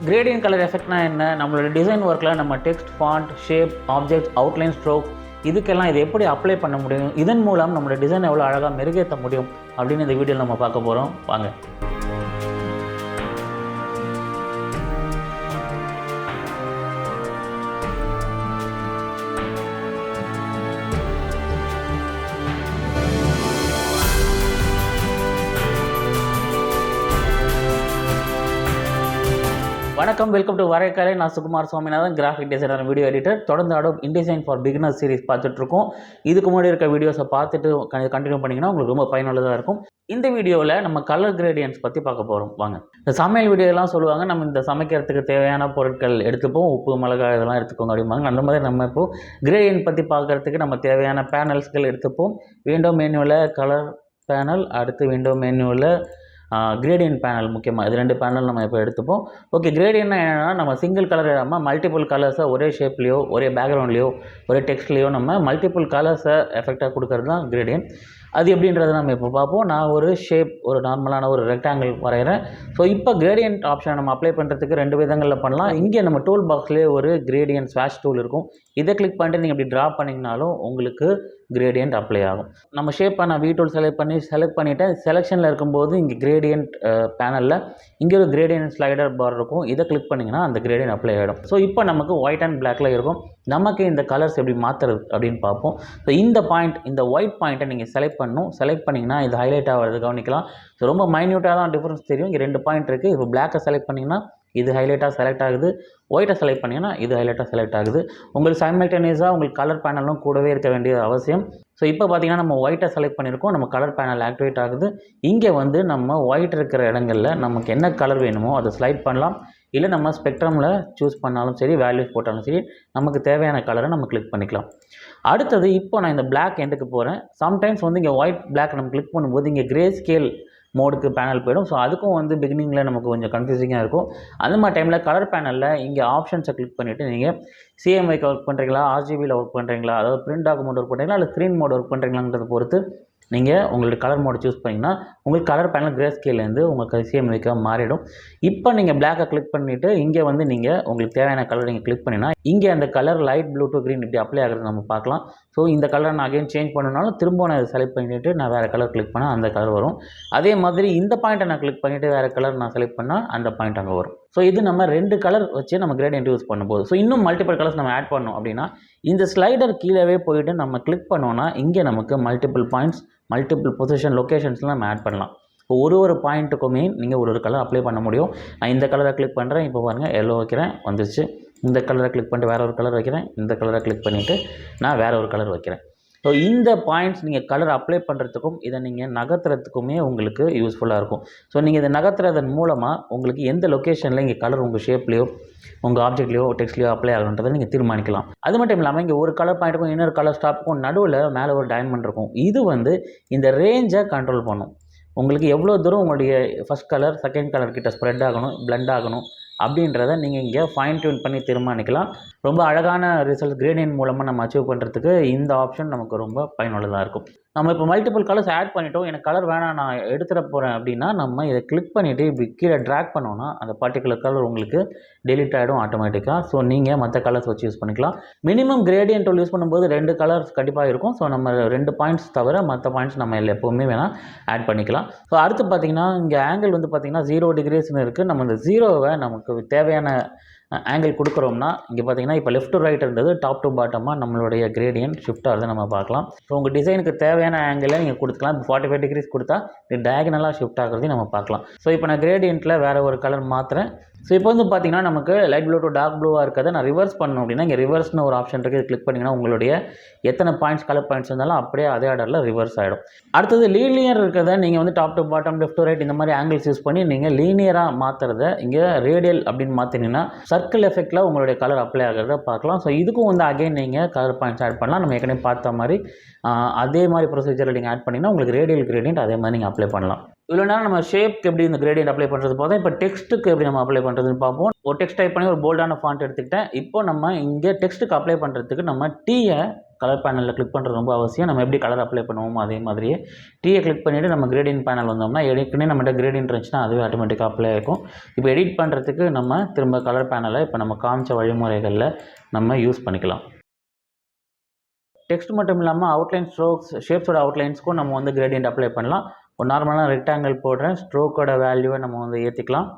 Gradient colour எஃபெக்ட்னா என்ன, நம்மளோட design ஒர்க்கில் நம்ம text, font, shape, object, outline, stroke இதுக்கெல்லாம் இதை எப்படி அப்ளை பண்ண முடியும், இதன் மூலம் நம்மளோட டிசைன் எவ்வளோ அழகாக மெருகேற்ற முடியும் அப்படின்னு இந்த வீடியோவில் நம்ம பார்க்க போகிறோம். வாங்க. வணக்கம், வெல்கம் டு வரைக்கலை. நான் Sukumar Swaminathan, graphic designer, video editor. தொடர்ந்து Adobe Indesign for beginners series பார்த்துட்ருக்கோம். இதுக்கு முன்னாடி இருக்க வீடியோஸை பார்த்துட்டு கண்டினியூ பண்ணிங்கன்னா உங்களுக்கு ரொம்ப பயனுள்ளதாக இருக்கும். இந்த வீடியோவில் நம்ம கலர் கிரேடியன்ஸ் பற்றி பார்க்க போகிறோம். வாங்க. இந்த சமையல் வீடியோலாம் சொல்லுவாங்க, நம்ம இந்த சமைக்கிறதுக்கு தேவையான பொருட்கள் எடுத்துப்போம், உப்பு, மிளகாய் இதெல்லாம் எடுத்துக்கோங்க அப்படிம்பாங்க. அந்த மாதிரி நம்ம இப்போது கிரேடியன்ட் பற்றி பார்க்குறதுக்கு நம்ம தேவையான பேனல்ஸ்கள் எடுத்துப்போம். விண்டோ மெனுவில் கலர் பேனல், அடுத்து விண்டோ மெனுவில் கிரேடியன்ட் பேனல், முக்கியமாக இது ரெண்டு பேனல் நம்ம இப்போ எடுத்துப்போம். ஓகே, கிரேடியன்ட்னா என்னென்னா நம்ம சிங்கிள் கலர் இல்லாமல் மல்டிபிள் கலர்ஸை ஒரே ஷேப்லேயோ ஒரே பேக்ரவுண்ட்லேயோ ஒரே டெக்ஸ்ட்லேயோ நம்ம மல்டிபிள் கலர்ஸை எஃபெக்டாக கொடுக்கறது தான் கிரேடியன்ட். அது எப்படின்றத நம்ம இப்போ பார்ப்போம். நான் ஒரு ஷேப், ஒரு நார்மலான ஒரு ரெக்டாங்கிள் வரைகிறேன். ஸோ இப்போ கிரேடியன்ட் ஆப்ஷனை நம்ம அப்ளை பண்ணுறதுக்கு ரெண்டு விதங்களில் பண்ணலாம். இங்கே நம்ம டூல் பாக்ஸ்லேயே ஒரு கிரேடியன்ட் ஸ்வாஷ் டூல் இருக்கும். இதை கிளிக் பண்ணிட்டு நீங்கள் இப்படி ட்ரா பண்ணிங்கனாலும் உங்களுக்கு கிரேடியன்ட் அப்ளை ஆகும். நம்ம ஷேப்பை நான் டூல் செலக்ட் பண்ணிவிட்டேன். செலெக்ஷனில் இருக்கும்போது இங்கே கிரேடியன்ட் பேனலில் இங்கே ஒரு கிரேடியன்ட் ஸ்லைடர் பார் இருக்கும். இதை கிளிக் பண்ணிங்கன்னா அந்த கிரேடியன்ட் அப்ளை ஆகிடும். ஸோ இப்போ நமக்கு ஒயிட் அண்ட் பிளாக்ல இருக்கும். நமக்கு இந்த கலர்ஸ் எப்படி மாற்றுறது அப்படின்னு பார்ப்போம். ஸோ இந்த பாயிண்ட், இந்த ஒயிட் பாயிண்ட்டை நீங்கள் செலக்ட் பண்ணிங்கன்னா இது ஹைலைட் ஆகிறது கவனிக்கலாம். ஸோ ரொம்ப மைன்யூட்டாக தான் டிஃப்ரென்ஸ் தெரியும். இங்கே ரெண்டு பாயிண்ட் இருக்குது. இப்போ பிளாக்கை செலக்ட் பண்ணிங்கன்னா இது ஹைலைட்டாக செலக்ட் ஆகுது, ஒயிட்டை செலக்ட் பண்ணிங்கன்னா இது ஹைலைட்டாக செலக்ட் ஆகுது. உங்களுக்கு சைமல்டேனியஸாக உங்களுக்கு கலர் பேனலும் கூடவே இருக்க வேண்டிய அவசியம். ஸோ இப்போ பார்த்தீங்கன்னா நம்ம ஒயிட்டை செலக்ட் பண்ணியிருக்கோம், நம்ம கலர் பேனல் ஆக்டிவேட் ஆகுது. இங்கே வந்து நம்ம ஒயிட் இருக்கிற இடங்களில் நமக்கு என்ன கலர் வேணுமோ அதை ஸ்லைட் பண்ணலாம். இல்லை நம்ம ஸ்பெக்ட்ரமில் சூஸ் பண்ணாலும் சரி, வேல்யூஸ் போட்டாலும் சரி, நமக்கு தேவையான கலரை நம்ம கிளிக் பண்ணிக்கலாம். அடுத்தது இப்போ நான் இந்த பிளாக் எண்டுக்கு போகிறேன். சம்டைம்ஸ் வந்து இங்கே ஒயிட் பிளாக் நம்ம கிளிக் பண்ணும்போது இங்கே கிரே ஸ்கேல் மோடுக்கு பேனல் போயிடும். ஸோ அதுக்கும் வந்து பிகினிங்கில் நமக்கு கொஞ்சம் கன்ஃபியூசிங்காக இருக்கும். அந்த மாதிரி டைமில் கலர் பேனலில் இங்கே ஆப்ஷன்ஸை கிளிக் பண்ணிவிட்டு நீங்கள் சிஎம்ஐக்கு ஒர்க் பண்ணுறீங்களா, ஆர்ஜிபியில் ஒர்க் பண்ணுறீங்களா, அதாவது பிரிண்ட் டாக்குமெண்ட் ஒர்க் பண்ணுறீங்களா, இல்லை ஸ்க்ரீன் மோட் ஒர்க் பண்ணுறீங்களான்றதை பொறுத்து நீங்கள் உங்களுடைய கலர் மோடை சூஸ் பண்ணிங்கன்னா உங்களுக்கு கலர் பேனல் கிரே ஸ்கேல்லேருந்து உங்களுக்கு சிஎம்ஐக்காக மாறிடும். இப்போ நீங்கள் பிளாக்கை கிளிக் பண்ணிவிட்டு இங்கே வந்து நீங்கள் உங்களுக்கு தேவையான கலர் நீங்கள் கிளிக் பண்ணினா இங்கே அந்த colour light blue to green இப்படி அப்ளை ஆகிறது நம்ம பார்க்கலாம். ஸோ இந்த கலரை நான் அகைன் சேஞ்ச் பண்ணனாலும் திரும்ப நான் இதை செலக்ட் பண்ணிவிட்டு நான் வேறு கலர் கிளிக் பண்ணால் அந்த கலர் வரும். அதே மாதிரி இந்த பாயிண்ட்டை நான் கிளிக் பண்ணிவிட்டு வேறு கலர் நான் செலக்ட் பண்ணால் அந்த பாயிண்ட் அங்கே வரும். ஸோ இது நம்ம ரெண்டு கலர் வச்சு நம்ம கிரேடியன்ட் யூஸ் பண்ணும்போது. ஸோ இன்னும் மல்டிபிள் கலர்ஸ் நம்ம ஆட் பண்ணோம் அப்படின்னா இந்த ஸ்லைடர் கீழே போயிட்டு நம்ம கிளிக் பண்ணோன்னா இங்கே நமக்கு மல்டிபிள் பாயிண்ட்ஸ், மல்டிபிள் பொசிஷன், லொக்கேஷன்ஸ்லாம் நம்ம ஆட் பண்ணலாம். இப்போ ஒரு பாயிண்ட்டுக்குமே நீங்கள் ஒரு கலர் அப்ளை பண்ண முடியும். நான் இந்த கலரை கிளிக் பண்ணுறேன். இப்போ பாருங்கள், எல்லோ வைக்கிறேன், வந்துருச்சு. இந்த கலரை கிளிக் பண்ணிட்டு வேறு ஒரு கலர் வைக்கிறேன். இந்த கலரை கிளிக் பண்ணிவிட்டு நான் வேறு ஒரு கலர் வைக்கிறேன். ஸோ இந்த பாயிண்ட்ஸ் நீங்கள் கலர் அப்ளை பண்ணுறதுக்கும் இதை நீங்கள் நகர்த்துறதுக்குமே உங்களுக்கு யூஸ்ஃபுல்லாக இருக்கும். ஸோ நீங்கள் இதை நகர்த்துறதன் மூலமாக உங்களுக்கு எந்த லொக்கேஷனில் இங்கே கலர் உங்கள் ஷேப்லேயோ உங்கள் ஆப்ஜெக்ட்லேயோ டெக்ஸ்ட்லேயோ அப்ளை ஆகுன்றதை நீங்கள் தீர்மானிக்கலாம். அது மட்டும் இல்லாமல் இங்கே ஒரு கலர் பாயிண்ட்டுக்கும் இன்னொரு கலர் ஸ்டாப்புக்கும் நடுவில் மேலே ஒரு டைமண்ட் இருக்கும். இது வந்து இந்த ரேஞ்சை கண்ட்ரோல் பண்ணும். உங்களுக்கு எவ்வளோ தூரம் உங்களுடைய ஃபஸ்ட் கலர் செகண்ட் கலர் கிட்ட ஸ்ப்ரெட் ஆகணும், பிளெண்ட் ஆகணும் அப்படின்றத நீங்கள் இங்கே ஃபைன் டியூன் பண்ணி தீர்மானிக்கலாம். ரொம்ப அழகான ரிசல்ட் கிரேடியன்ட் மூலமாக நம்ம அச்சீவ் பண்ணுறதுக்கு இந்த ஆப்ஷன் நமக்கு ரொம்ப பயனுள்ளதாக இருக்கும். நம்ம இப்போ மல்டிபிள் கலர்ஸ் ஆட் பண்ணிட்டோம். எனக்கு கலர் வேணாம், நான் எடுத்துகிற போகிறேன் அப்படின்னா நம்ம இதை கிளிக் பண்ணிவிட்டு இப்படி கீழே ட்ராக் பண்ணோன்னா அந்த பர்டிகுலர் கலர் உங்களுக்கு டெலிட் ஆகிடும் ஆட்டோமேட்டிக்காக. ஸோ நீங்கள் மற்ற கலர்ஸ் வச்சு யூஸ் பண்ணிக்கலாம். மினிமம் கிரேடியன்ட் டூல் யூஸ் பண்ணும்போது ரெண்டு கலர்ஸ் கண்டிப்பாக இருக்கும். ஸோ நம்ம ரெண்டு பாயிண்ட்ஸ் தவிர மற்ற பாயிண்ட்ஸ் நம்ம எப்போவுமே வேணால் ஆட் பண்ணிக்கலாம். ஸோ அடுத்து பார்த்திங்கன்னா இங்கே ஆங்கிள் வந்து பார்த்திங்கன்னா 0 டிகிரிஸ்னு இருக்குது. நம்ம இந்த 0வை நமக்கு தேவையான ஆங்கிள் கொடுக்குறோம்னா இங்கே பார்த்தீங்கன்னா இப்போ லெஃப்ட் டு ரைட்ன்றது டாப் டு பாட்டமாக நம்மளுடைய கிரேடியன்ட் ஷிஃப்ட் ஆகிறத நம்ம பார்க்கலாம். ஸோ உங்கள் டிசைனுக்கு தேவையான ஆங்கிளை நீங்கள் கொடுத்துக்கலாம். இப்போ 45 டிகிரிஸ் கொடுத்தா இது டயகனலாக ஷிஃப்ட் ஆகிறதையும் நம்ம பார்க்கலாம். ஸோ இப்போ நான் கிரேடியன்ட்டில் வேறு ஒரு கலர் மாற்றுறேன். ஸோ இப்போ வந்து பார்த்திங்கன்னா நமக்கு லைட் ப்ளூ டு டார்க் ப்ளூவாக இருக்கிறத நான் ரிவர்ஸ் பண்ணணும் அப்படின்னா இங்கே ரிவர்ஸ்னு ஒரு ஆப்ஷன் இருக்குது. கிளிக் பண்ணிங்கன்னா உங்களுடைய எத்தனை பாயிண்ட்ஸ் கலர் பாயிண்ட்ஸ் இருந்தாலும் அப்படியே அதே ஆர்டரில் ரிவர்ஸ் ஆகிடும். அடுத்தது லீனியர் இருக்கிறத நீங்கள் வந்து top to bottom, left to right இந்த மாதிரி ஆங்கிள்ஸ் யூஸ் பண்ணி நீங்கள் லீனியராக மாற்றுறத இங்கே ரேடியல் அப்படின்னு மாற்றினீங்கன்னா சர்க்கிள் எஃபெக்டில் உங்களுடைய கலர் அப்ளை ஆகிறத பார்க்கலாம். ஸோ இதுக்கும் வந்து அகைன் நீங்கள் கலர் பாயிண்ட்ஸ் ஆட் பண்ணலாம். நம்ம ஏற்கனவே பார்த்த மாதிரி அதே மாதிரி ப்ரொசீஜரில் நீங்கள் ஆட் பண்ணிங்கன்னா உங்களுக்கு ரேடியல் கிரேடியன்ட் அதே மாதிரி நீங்கள் அப்ளை பண்ணலாம். இவ்வளோ நேரம் நம்ம ஷேப்க்கு எப்படி இந்த கிரேடியன்ட் அப்ளை பண்ணுறது பார்த்தோம். இப்போ டெக்ஸ்ட்டுக்கு எப்படி நம்ம அப்ளை பண்ணுறதுன்னு பார்ப்போம். ஒரு டெக்ஸ்ட் டைப் பண்ணி ஒரு போல்டான ஃபாண்ட் எடுத்துக்கிட்டேன். இப்போ நம்ம இங்கே டெக்ஸ்ட்டுக்கு அப்ளை பண்ணுறதுக்கு நம்ம டீயை கலர் பேனலில் கிளிக் பண்ணுறது ரொம்ப அவசியம். நம்ம எப்படி கலர் அப்ளை பண்ணுவோமோ அதே மாதிரியே டீயை கிளிக் பண்ணிவிட்டு நம்ம கிரேடியன்ட் பேனல் வந்தோம்னா ஏற்கனவே நம்மகிட்ட கிரேடியன்ட் இருந்துச்சுன்னா அதுவே ஆட்டோமேட்டிக்காக அப்ளை ஆகிருக்கும். இப்போ எடிட் பண்ணுறதுக்கு நம்ம திரும்ப கலர் பேனலை இப்போ நம்ம காமிச்ச வழிமுறைகளில் நம்ம யூஸ் பண்ணிக்கலாம். டெக்ஸ்ட் மட்டும் இல்லாமல் அவுட்லைன், ஸ்ட்ரோக்ஸ், ஷேப்ஸோட அவுட்லைன்ஸ்க்கும் நம்ம வந்து கிரேடியன்ட் அப்ளை பண்ணலாம். ஒரு நார்மலான ரெக்டாங்கிள் போடுறேன். ஸ்ட்ரோக்கோட வேல்யூவை நம்ம வந்து ஏற்றிக்கலாம்.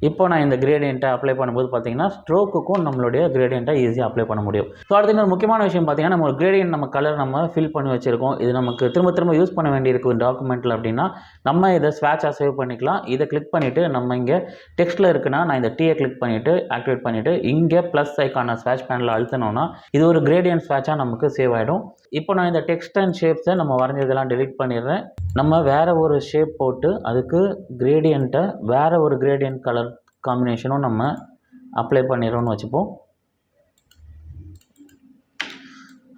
இப்போ நான் இந்த கிரேடியண்ட்டை அப்ளை பண்ணும்போது பார்த்தீங்கன்னா ஸ்ட்ரோக்குக்கும் நம்மளுடைய கிரேடியண்ட்டை ஈஸியாக அப்ளை பண்ண முடியும். ஸோ அடுத்து இன்னொரு முக்கியமான விஷயம் பார்த்தீங்கன்னா, நம்ம ஒரு கிரேடியன்ட் நம்ம கலர் நம்ம ஃபில் பண்ணி வச்சுருக்கோம். இது நமக்கு திரும்ப திரும்ப யூஸ் பண்ண வேண்டியிருக்கு டாக்குமெண்ட்டில் அப்படின்னா நம்ம இதை ஸ்வாட்சாக சேவ் பண்ணிக்கலாம். இதை கிளிக் பண்ணிவிட்டு நம்ம இங்கே டெக்ஸ்ட்டில் இருக்குன்னா நான் இந்த டீயை கிளிக் பண்ணிவிட்டு ஆக்டிவேட் பண்ணிவிட்டு இங்கே ப்ளஸ் ஐக்கான ஸ்வாட்ச் பேனலில் அழுத்தினோன்னா இது ஒரு கிரேடியன்ட் ஸ்வாட்சாக நமக்கு சேவ் ஆகிடும். இப்போ நான் இந்த டெக்ஸ்ட் அண்ட் ஷேப்ஸை நம்ம வரைஞ்சதெல்லாம் டெலிட் பண்ணிடுறேன். நம்ம வேறு ஒரு ஷேப் போட்டு அதுக்கு கிரேடியண்ட்டை வேறு ஒரு கிரேடியன்ட் கலர் காம்பினேஷனும் நம்ம அப்ளை பண்ணிடுறோம்னு வச்சுப்போம்.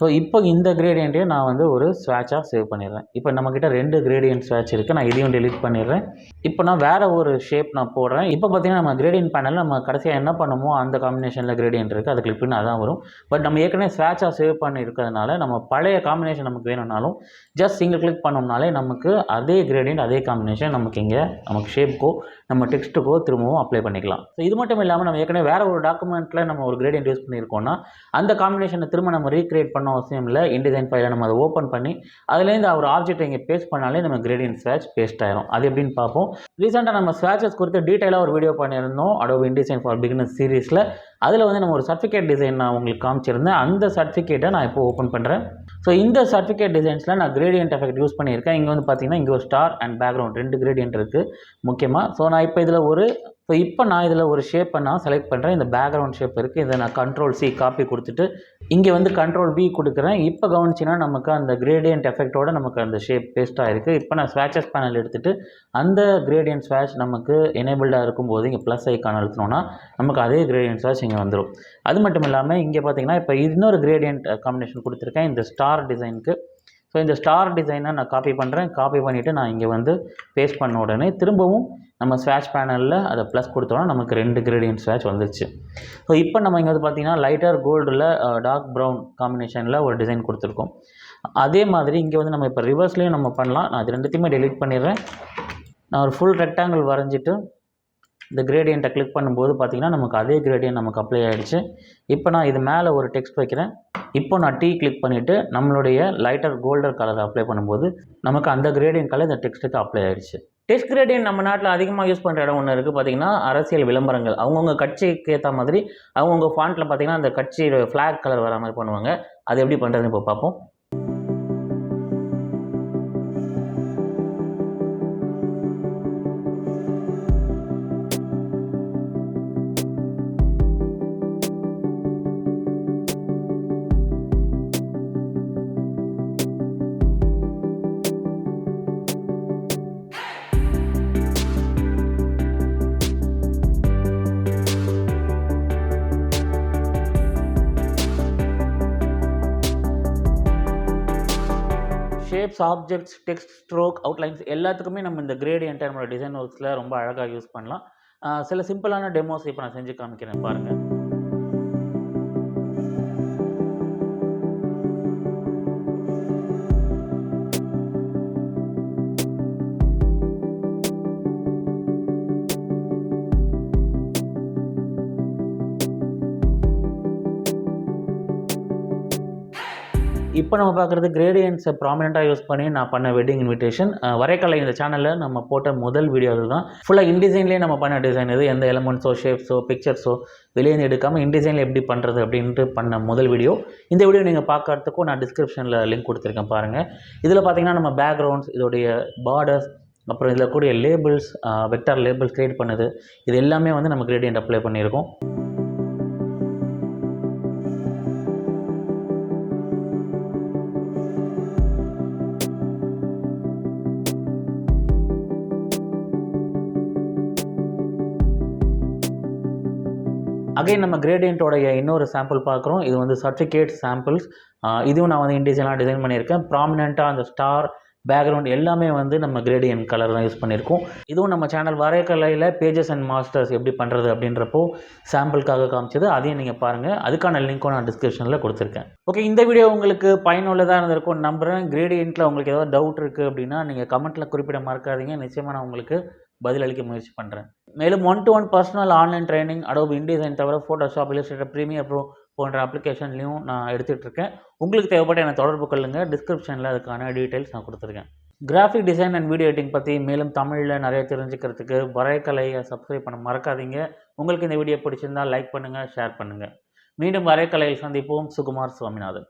ஸோ இப்போ இந்த கிரேடியண்ட்டே நான் வந்து ஒரு ஸ்வாட்சாக சேவ் பண்ணிடுறேன். இப்போ நம்மக்கிட்ட 2 கிரேடியன்ட் ஸ்வாட்ச் இருக்குது. நான் இதையும் டெலிட் பண்ணிடுறேன். இப்போ நான் வேறு ஒரு ஷேப் நான் போடுறேன். இப்போ பார்த்தீங்கன்னா நம்ம கிரேடியன்ட் பேனலில் நம்ம கடைசியாக என்ன பண்ணுமோ அந்த காம்பினேஷனில் கிரேடியன்ட் இருக்குது. அதை கிளிக் பண்ணி அதான் வரும். பட் நம்ம ஏற்கனவே ஸ்வாட்சாக சேவ் பண்ணி இருக்கிறதுனால நம்ம பழைய காம்பினேஷன் நமக்கு வேணும்னாலும் ஜஸ்ட் சிங்கிள் கிளிக் பண்ணோம்னாலே நமக்கு அதே கிரேடியன்ட் அதே காம்பினேஷன் நமக்கு இங்கே நமக்கு ஷேப்க்கோ நம்ம டெக்ஸ்ட்டுக்கோ திரும்பவும் அப்ளை பண்ணிக்கலாம். ஸோ இது மட்டும் இல்லாமல் நம்ம ஏற்கனவே வேறு ஒரு டாக்குமெண்ட்டில் நம்ம ஒரு கிரேடியன்ட் யூஸ் பண்ணியிருக்கோம்னா அந்த காம்பினேஷனை திரும்ப நம்ம ரீக்ரியேட் பண்ண அவசியம் இல்லை. இன்டிசைன் ஃபைலை நம்ம அதை ஓப்பன் பண்ணி அதுலேருந்து ஒரு ஆப்ஜெக்ட் இங்கே பேஸ்ட் பண்ணாலே நம்ம கிரேடியன்ட் ஸ்வாட்ச் பேஸ்ட் ஆயிரும். அது எப்படின்னு பார்ப்போம். ரீசெண்டாக நம்ம ஸ்வாட்சஸ் குறித்து டீட்டெயிலாக ஒரு வீடியோ பண்ணியிருந்தோம் Adobe Indesign for Beginners சீரீஸில். அதில் வந்து நம்ம ஒரு சர்டிஃபிகேட் டிசைன் நான் உங்களுக்கு காமிச்சிருந்தேன். அந்த சர்டிஃபிகேட்டை நான் இப்போ ஓப்பன் பண்ணுறேன். ஸோ இந்த சர்டிஃபிகேட் டிசைன்ஸில் நான் கிரேடியன்ட் எஃபெக்ட் யூஸ் பண்ணியிருக்கேன். இங்கே வந்து பார்த்தீங்கன்னா இங்கே ஒரு ஸ்டார் அண்ட் பேக்ரவுண்ட் 2 கிரேடியன்ட் இருக்குது முக்கியமாக. ஸோ நான் இப்போ நான் இதில் ஒரு ஷேப்பை நான் செலக்ட் பண்ணுறேன். இந்த பேக்ரவுண்ட் ஷேப் இருக்குது. இதை நான் Ctrl+C காப்பி கொடுத்துட்டு இங்கே வந்து Ctrl+V கொடுக்குறேன். இப்போ கவனிச்சின்னா நமக்கு அந்த கிரேடியன்ட் எஃபெக்டோடு நமக்கு அந்த ஷேப் பேஸ்ட்டாக இருக்குது. இப்போ நான் ஸ்வாட்சஸ் பேனல் எடுத்துகிட்டு அந்த கிரேடியன்ட் ஸ்வாட்ச் நமக்கு எனேபிள்டாக இருக்கும்போது இங்கே ப்ளஸ் ஐக்கான் அழுத்தினோன்னா நமக்கு அதே கிரேடியன்ட் ஸ்வாட்ச் இங்கே வந்துடும். அது மட்டும் இல்லாமல் இங்கே பார்த்தீங்கன்னா இப்போ இன்னொரு கிரேடியன்ட் காம்பினேஷன் கொடுத்துருக்கேன் இந்த ஸ்டார் டிசைனுக்கு. ஸோ இந்த ஸ்டார் டிசைனை நான் காப்பி பண்ணுறேன். காப்பி பண்ணிவிட்டு நான் இங்கே வந்து பேஸ்ட் பண்ண உடனே திரும்பவும் நம்ம ஸ்வாட்ச் பேனலில் அதை ப்ளஸ் கொடுத்தோன்னா நமக்கு 2 கிரேடியன்ட் ஸ்வாட்ச் வந்துருச்சு. ஸோ இப்போ நம்ம இங்கே வந்து பார்த்திங்கன்னா லைட்டர் கோல்டில் டார்க் ப்ரௌன் காம்பினேஷனில் ஒரு டிசைன் கொடுத்துருக்கோம். அதே மாதிரி இங்கே வந்து நம்ம இப்போ ரிவர்ஸ்லேயும் நம்ம பண்ணலாம். நான் அது 2த்தையுமே டெலிட் பண்ணிடுறேன். நான் ஒரு ஃபுல் ரெக்டாங்கிள் வரைஞ்சிட்டு இந்த கிரேடியண்ட்டை கிளிக் பண்ணும்போது பார்த்திங்கன்னா நமக்கு அதே கிரேடியன்ட் நமக்கு அப்ளை ஆகிடுச்சு. இப்போ நான் இது மேலே ஒரு டெக்ஸ்ட் வைக்கிறேன். இப்போ நான் டீ கிளிக் பண்ணிவிட்டு நம்மளுடைய லைட்டர் கோல்டர் கலரை அப்ளை பண்ணும்போது நமக்கு அந்த கிரேடியன்ட் கலர் இந்த டெக்ஸ்ட்டுக்கு அப்ளை ஆகிடுச்சு. டெக்ஸ்ட் கிரேடியன்ட் நம்ம நாட்டில் அதிகமாக யூஸ் பண்ணுற இடம் ஒன்று இருக்குது. பார்த்திங்கன்னா அரசியல் விளம்பரங்கள். அவங்கவுங்க கட்சிக்கு ஏற்ற மாதிரி அவங்கவுங்க ஃபாண்ட்டில் பார்த்திங்கன்னா அந்த கட்சி ஃப்ளாக் கலர் வர மாதிரி பண்ணுவாங்க. அது எப்படி பண்ணுறதுன்னு இப்போ பார்ப்போம். Shapes, objects, text, stroke, outlines எல்லாத்துக்குமே நம்ம இந்த கிரேடியன்ட்டை நம்மளோட டிசைன் ஒர்க்ஸில் ரொம்ப அழகாக யூஸ் பண்ணலாம். சில சிம்பிளான டெமோஸ் இப்போ நான் செஞ்சு காமிக்கிறேன் பாருங்கள். இப்போ நம்ம பார்க்குறது கிரேடியன்ட்ஸை ப்ராமினெண்ட்டாக யூஸ் பண்ணி நான் பண்ண வெட்டிங் இன்விடேஷன். வரைக்கலை இந்த சேனலில் நம்ம போட்ட முதல் வீடியோ அதுதான். ஃபுல்லாக இன்டிசைன்லேயே நம்ம பண்ண டிசைன் இது. எந்த எலமெண்ட்ஸோ ஷேப்ஸோ பிக்சர்ஸோ வெளியே எடுக்காமல் இன்டிசைனில் எப்படி பண்ணுறது அப்படின்ட்டு பண்ண முதல் வீடியோ. இந்த வீடியோ நீங்கள் பார்க்கறதுக்கும் நான் டிஸ்கிரிப்ஷனில் லிங்க் கொடுத்துருக்கேன் பாருங்கள். இதில் பார்த்தீங்கன்னா நம்ம பேக்ரவுண்ட்ஸ், இதோடைய பார்டர்ஸ், அப்புறம் இதில் கூடிய லேபிள்ஸ், வெக்டார் லேபிள்ஸ் க்ரியேட் பண்ணுது, இது எல்லாமே வந்து நம்ம கிரேடியன்ட் அப்ளை பண்ணியிருக்கோம். அகைன் நம்ம கிரேடியண்ட்டோடைய இன்னொரு சாம்பிள் பார்க்குறோம். இது வந்து சர்டிஃபிகேட் சாம்பிள்ஸ். இதுவும் நான் வந்து இன்டிசைனாக டிசைன் பண்ணியிருக்கேன். ப்ராமினெண்ட்டாக அந்த ஸ்டார் பேக்ரவுண்ட் எல்லாமே வந்து நம்ம கிரேடியன்ட் கலர் தான் யூஸ் பண்ணியிருக்கோம். இதுவும் நம்ம சேனல் வரைகலையில் பேஜஸ் அண்ட் மாஸ்டர்ஸ் எப்படி பண்ணுறது அப்படின்றப்போ சாம்பிளுக்காக காமிச்சது. அதையும் நீங்கள் பாருங்கள். அதுக்கான லிங்க்கும் நான் டிஸ்கிரிப்ஷனில் கொடுத்துருக்கேன். ஓகே, இந்த வீடியோ உங்களுக்கு பயனுள்ளதாக இருந்திருக்கும் நம்புகிறேன். கிரேடியன்ட்டில் உங்களுக்கு ஏதாவது டவுட் இருக்குது அப்படின்னா நீங்கள் கமெண்ட்டில் குறிப்பிட மறக்காதீங்க. நிச்சயமாக நான் உங்களுக்கு பதிலளிக்க முயற்சி பண்ணுறேன். மேலும் 1-to-1 personal online training Adobe Indesign தவிர ஃபோட்டோஷாப், Illustrator, Premiere Pro போன்ற அப்ளிகேஷன்லையும் நான் எடுத்துகிட்ருக்கேன். உங்களுக்கு தேவைப்பட்ட என்னை தொடர்பு கொள்ளுங்கள். டிஸ்கிரிப்ஷனில் அதுக்கான டீட்டெயில்ஸ் நான் கொடுத்துருக்கேன். Graphic design and video editing பற்றி மேலும் தமிழில் நிறைய தெரிஞ்சுக்கிறதுக்கு வரைகலையை சப்ஸ்கிரைப் பண்ண மறக்காதீங்க. உங்களுக்கு இந்த வீடியோ பிடிச்சிருந்தால் லைக் பண்ணுங்கள், ஷேர் பண்ணுங்கள். மீண்டும் வரைகலையில் சந்திப்போம். சுகுமார் சுவாமிநாதன்.